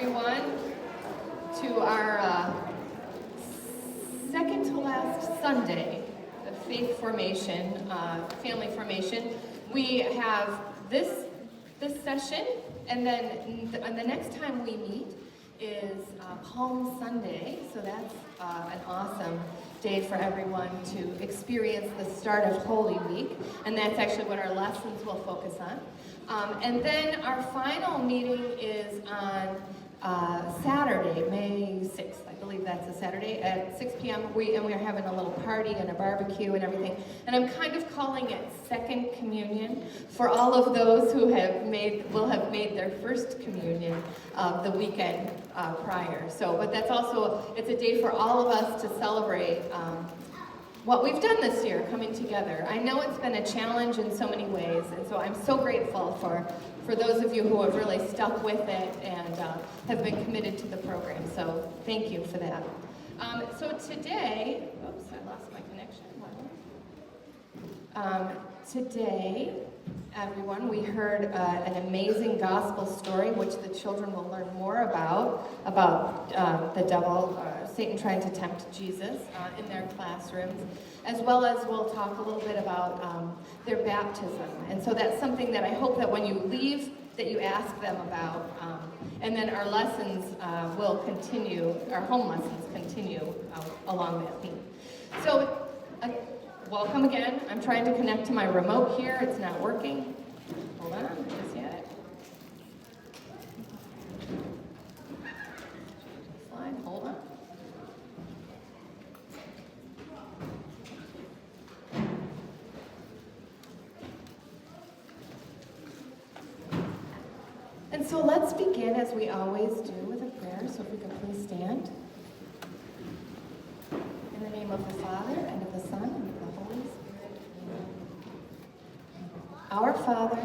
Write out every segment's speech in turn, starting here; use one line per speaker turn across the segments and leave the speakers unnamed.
everyone, to our second to last Sunday of faith formation, family formation. We have this session, and then the next time we meet is Palm Sunday, so that's an awesome day for everyone to experience the start of Holy Week, and that's actually what our lessons will focus on. And then our final meeting is on Saturday, May 6th. I believe that's a Saturday at 6 p.m. We are having a little party and a barbecue and everything. And I'm kind of calling it Second Communion for all of those who will have made their first communion the weekend prior. So, but that's also, it's a day for all of us to celebrate what we've done this year, coming together. I know it's been a challenge in so many ways, and so I'm so grateful for those of you who have really stuck with it and have been committed to the program. So thank you for that. So today, oops, I lost my connection. Today, everyone, we heard an amazing gospel story, which the children will learn more about the devil, Satan trying to tempt Jesus in their classrooms, as well as we'll talk a little bit about their baptism. And so that's something that I hope that when you leave, that you ask them about. And then our lessons will continue, our home lessons continue along that theme. So, welcome again. I'm trying to connect to my remote here. It's not working. Hold on, just yet. Slide, hold on. And so let's begin as we always do with a prayer. So if we could please stand. In the name of the Father, and of the Son, and of the Holy Spirit. Amen. Our Father,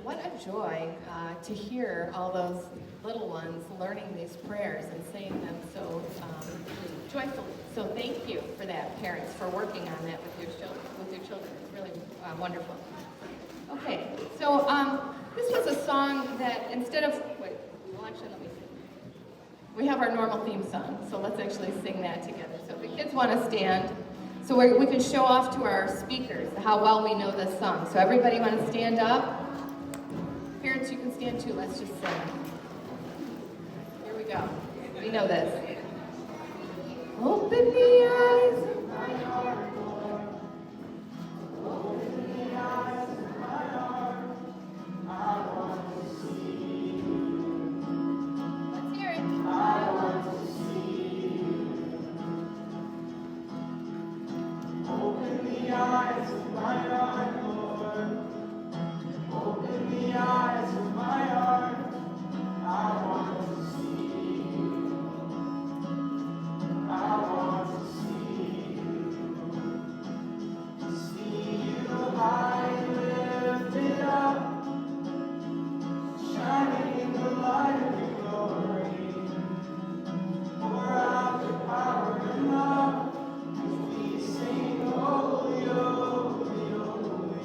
what a joy to hear all those little ones learning these prayers and saying them so joyfully. So thank you for that, parents, for working on that with your children. It's really wonderful. Okay, so this was a song that instead of, let me see. We have our normal theme song, so let's actually sing that together. So if the kids want to stand, so we can show off to our speakers how well we know this song. So everybody want to stand up? Parents, you can stand too. Let's just sing. Here we go. We know this. Open the eyes of my heart, Lord. Open the eyes of my heart. I want to see you. Let's hear it. I want to see you. Open the eyes of my heart, Lord. Open the eyes of my heart. I want to see you. I want to see you. See you high and lifted up, shining in the light of your glory. Pour out the power and love as we sing, holy, holy, holy.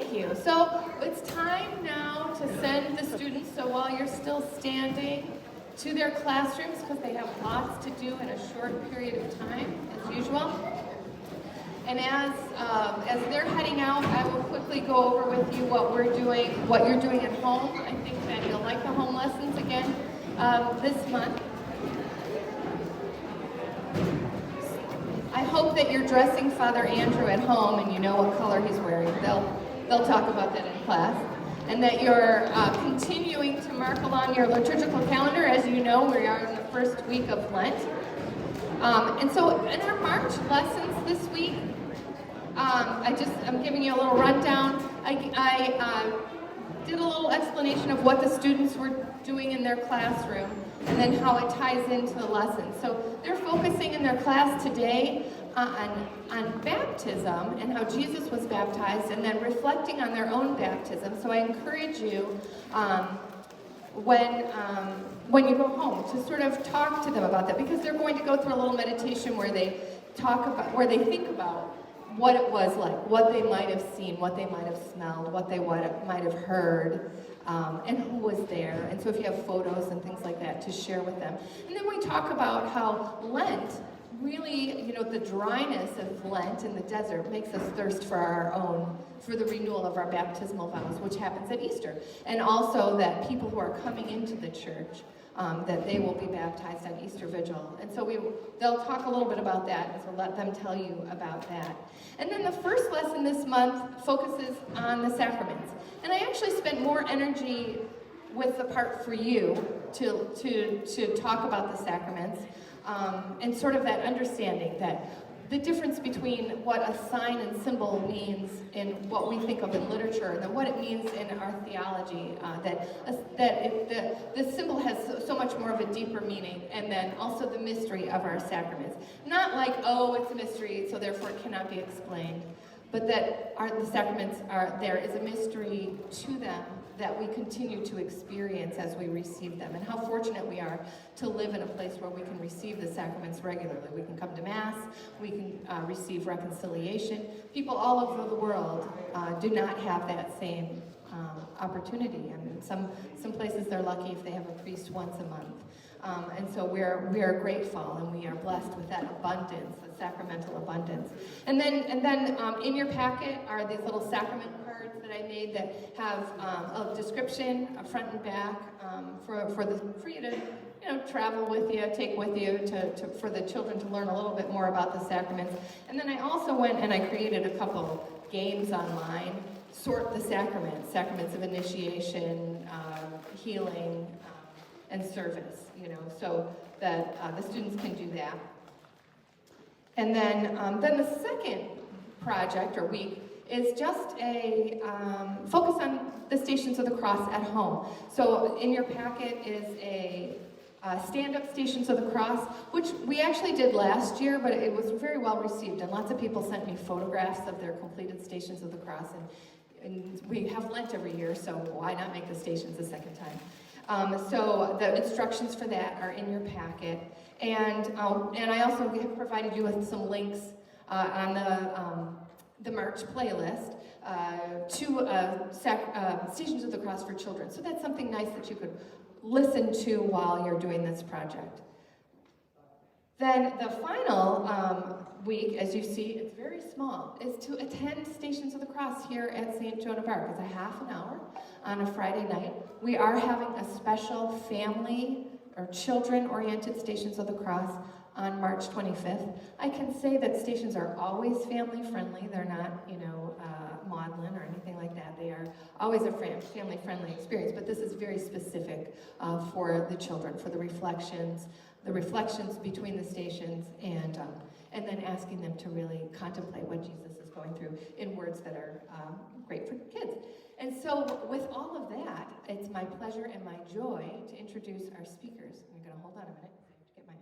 Thank you. So it's time now to send the students, so while you're still standing, to their classrooms, because they have lots to do in a short period of time, as usual. And as they're heading out, I will quickly go over with you what we're doing, what you're doing at home. I think that you'll like the home lessons again this month. I hope that you're dressing Father Andrew at home and you know what color he's wearing. They'll talk about that in class. And that you're continuing to mark along your liturgical calendar. As you know, we are in the first week of Lent. And so in our March lessons this week, I'm giving you a little rundown. I did a little explanation of what the students were doing in their classroom and then how it ties into the lesson. So they're focusing in their class today on baptism and how Jesus was baptized, and then reflecting on their own baptism. So I encourage you when you go home to sort of talk to them about that, because they're going to go through a little meditation where they think about what it was like, what they might have seen, what they might have smelled, what they might have heard, and who was there. And so if you have photos and things like that to share with them. And then we talk about how Lent really, the dryness of Lent in the desert makes us thirst for the renewal of our baptismal vows, which happens at Easter. And also that people who are coming into the church, that they will be baptized on Easter Vigil. And so they'll talk a little bit about that, and so let them tell you about that. And then the first lesson this month focuses on the sacraments. And I actually spent more energy with the part for you to talk about the sacraments, and sort of that understanding that the difference between what a sign and symbol means in what we think of in literature, and then what it means in our theology, the symbol has so much more of a deeper meaning, and then also the mystery of our sacraments. Not like, oh, it's a mystery, so therefore it cannot be explained, but that the sacraments there is a mystery to them that we continue to experience as we receive them, and how fortunate we are to live in a place where we can receive the sacraments regularly. We can come to Mass, we can receive reconciliation. People all over the world do not have that same opportunity. I mean, some places they're lucky if they have a priest once a month. And so we are grateful, and we are blessed with that abundance, the sacramental abundance. And then in your packet are these little sacrament cards that I made that have a description, a front and back, for you to travel with you, take with you for the children to learn a little bit more about the sacraments. And then I also went and I created a couple games online. Sort the sacraments of initiation, healing, and service, so that the students can do that. And then the second project or week is just a focus on the Stations of the Cross at home. So in your packet is a stand-up Stations of the Cross, which we actually did last year, but it was very well received, and lots of people sent me photographs of their completed Stations of the Cross, and we have Lent every year, so why not make the stations a second time? So the instructions for that are in your packet, and I also have provided you with some links on the March playlist to Stations of the Cross for Children. So that's something nice that you could listen to while you're doing this project. Then the final week, as you see, it's very small, is to attend Stations of the Cross here at St. Joan of Arc. It's a half an hour on a Friday night. We are having a special family or children-oriented Stations of the Cross on March 25th. I can say that stations are always family-friendly. They're not, maudlin or anything like that. They are always a family-friendly experience, but this is very specific for the children, for the reflections between the stations, and then asking them to really contemplate what Jesus is going through in words that are great for kids. And so with all of that, it's my pleasure and my joy to introduce our speakers. I'm going to hold on a minute to get my